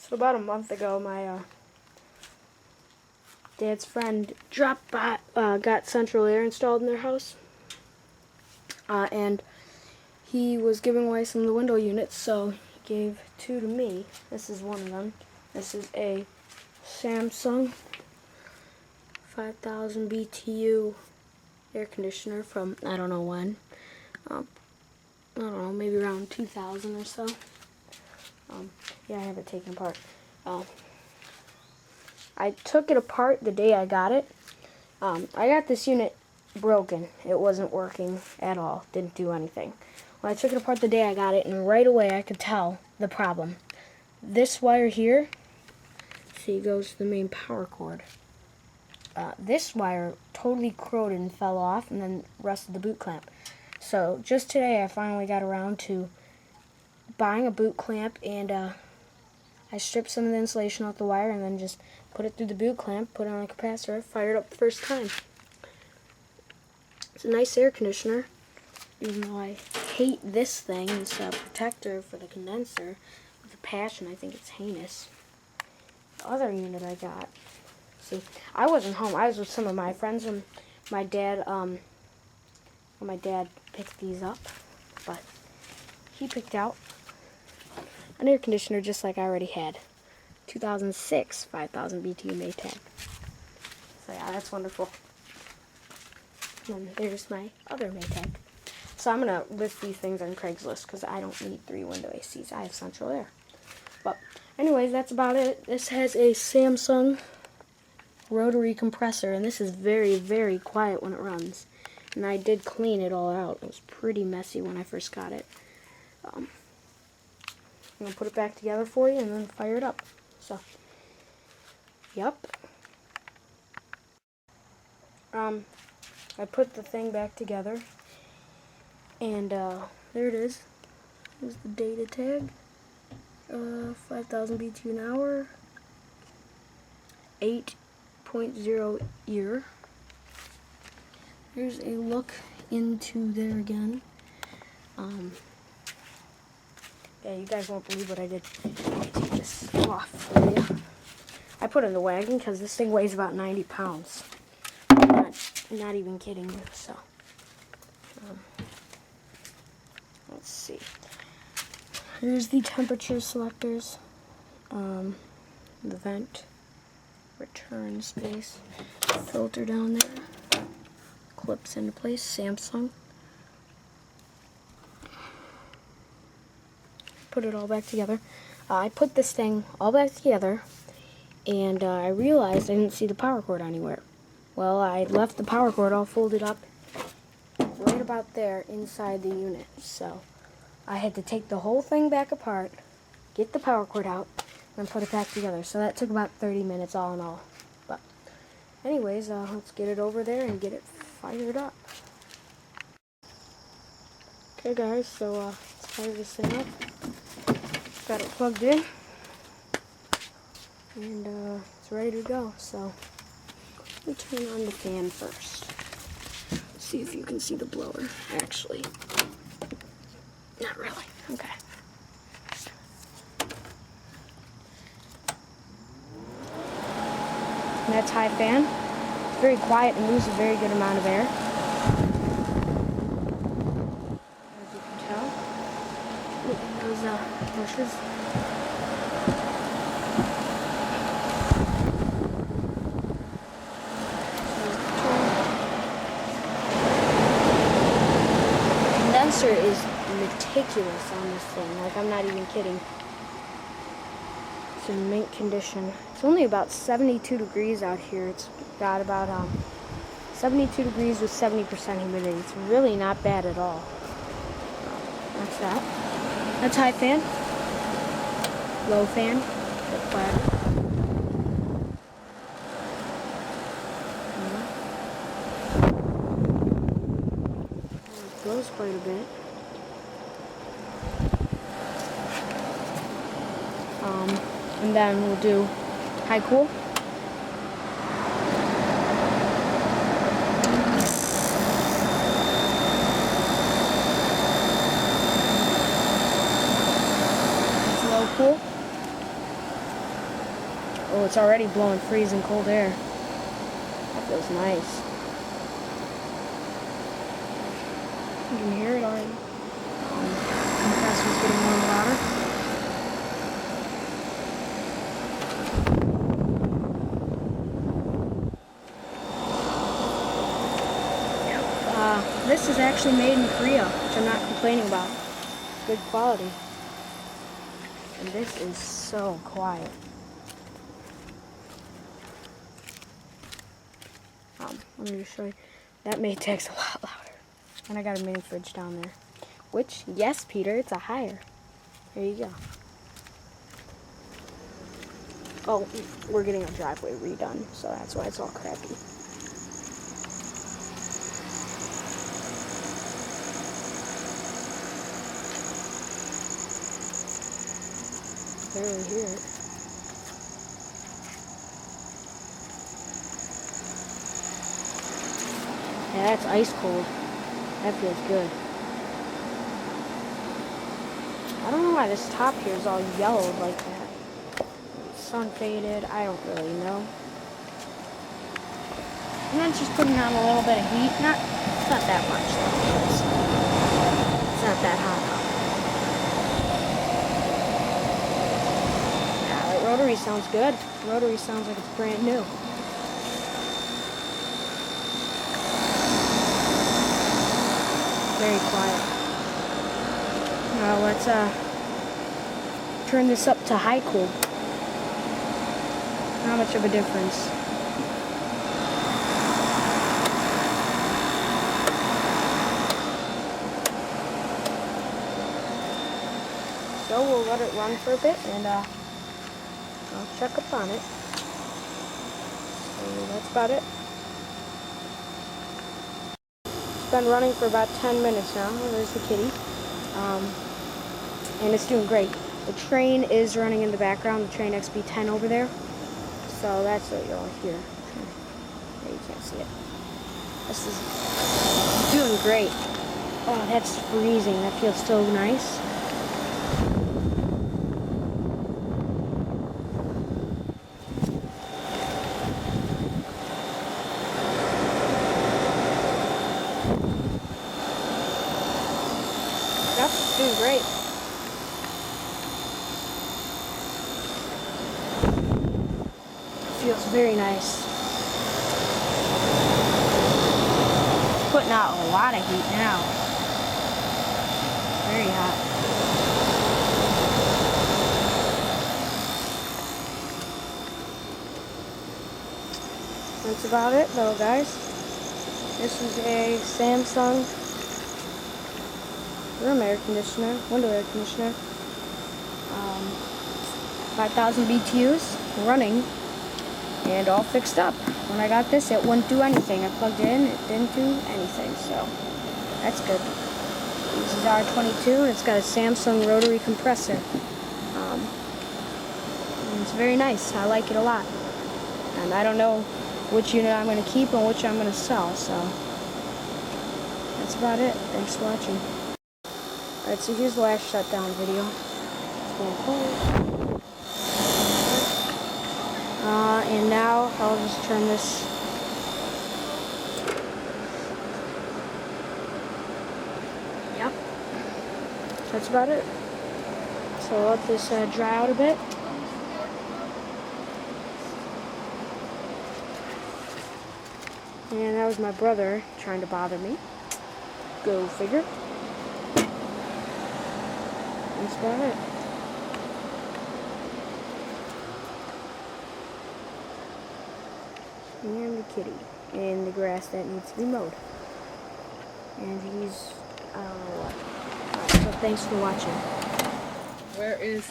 So about a month ago, my dad's friend dropped by, got central air installed in their house, and he was giving away some of the window units, so he gave 2 to me. This is one of them. This is a Samsung 5000 BTU air conditioner from I don't know when. I don't know, maybe around 2000 or so. Yeah, I have it taken apart. I took it apart the day I got it. I got this unit broken. It wasn't working at all. Didn't do anything. When I took it apart the day I got it, and right away I could tell the problem. This wire here, see, goes to the main power cord. This wire totally corroded and fell off, and then rusted the boot clamp. So just today I finally got around to buying a boot clamp, and I stripped some of the insulation off the wire and then just put it through the boot clamp, put it on a capacitor, fired up the first time. It's a nice air conditioner, even though I hate this thing. It's a protector for the condenser with a passion. I think it's heinous. The other unit I got, see, I wasn't home. I was with some of my friends when my dad picked these up, but he picked out an air conditioner just like I already had. 2006 5000 BTU Maytag. So yeah, that's wonderful. And there's my other Maytag. So I'm going to list these things on Craigslist because I don't need 3 window ACs. I have central air. But anyways, that's about it. This has a Samsung Rotary Compressor, and this is very, very quiet when it runs. And I did clean it all out. It was pretty messy when I first got it. I'm going to put it back together for you and then fire it up. So, yep. I put the thing back together, and there it is. Here's the data tag. 5000 BTU an hour. 8.0 year. Here's a look into there again. Yeah, you guys won't believe what I did. Let me take this off for you. I put it in the wagon because this thing weighs about 90 pounds. I'm not even kidding you. So, let's see. Here's the temperature selectors. The vent, return space, filter down there, clips into place, Samsung. Put it all back together. I put this thing all back together, and I realized I didn't see the power cord anywhere. Well, I left the power cord all folded up right about there inside the unit. So I had to take the whole thing back apart, get the power cord out, and put it back together. So that took about 30 minutes all in all. But anyways, let's get it over there and get it fired up. Okay guys, so let's fire this thing up. Got it plugged in, and it's ready to go. So let me turn on the fan first. See if you can see the blower. Actually, not really. Okay. And that's high fan. It's very quiet and moves a very good amount of air. As you can tell. Look at those bushes. The condenser is meticulous on this thing. Like, I'm not even kidding. It's in mint condition. It's only about 72 degrees out here. It's got about 72 degrees with 70% humidity. It's really not bad at all. That's that. That's high fan. Low fan. Flat. It blows quite a bit. And then we'll do high cool. Low cool. it's already blowing freezing cold air. That feels nice. You can hear it already. Compressor's getting warm water. This is actually made in Korea, which I'm not complaining about. Good quality. And this is so quiet. Let me just show you. That Maytag's a lot louder. And I got a mini fridge down there. Which, yes, Peter, it's a higher. There you go. Oh, we're getting our driveway redone, so that's why it's all crappy. Barely hear it. Yeah, that's ice cold. That feels good. I don't know why this top here is all yellowed like that. Sun faded, I don't really know. And then just putting on a little bit of heat. It's not that much though. It's not that hot out. Yeah, the rotary sounds good. The rotary sounds like it's brand new. Very quiet. Now let's turn this up to high cool. Not much of a difference. So we'll let it run for a bit and I'll check up on it. So that's about it. It's been running for about 10 minutes now. There's the kitty. And it's doing great. The train is running in the background, the train XB10 over there. So that's what you'll hear. Yeah, you can't see it. This is doing great. Oh, that's freezing. That feels so nice. Yep, it's doing great. Feels very nice. It's putting out a lot of heat now. Very hot. That's about it though, guys. This is a Samsung room air conditioner, window air conditioner. 5,000 BTUs running and all fixed up. When I got this, it wouldn't do anything. I plugged it in, it didn't do anything, so that's good. It uses R22 and it's got a Samsung Rotary Compressor. And it's very nice. I like it a lot. And I don't know which unit I'm going to keep and which I'm going to sell, so that's about it. Thanks for watching. Alright, so here's the last shutdown video. It's going cold. And now I'll just turn this. Yep. That's about it. So I'll let this dry out a bit. And that was my brother trying to bother me. Go figure. That's about it. And the kitty. And the grass that needs to be mowed. And he's, I don't know what. Alright, so thanks for watching. Where is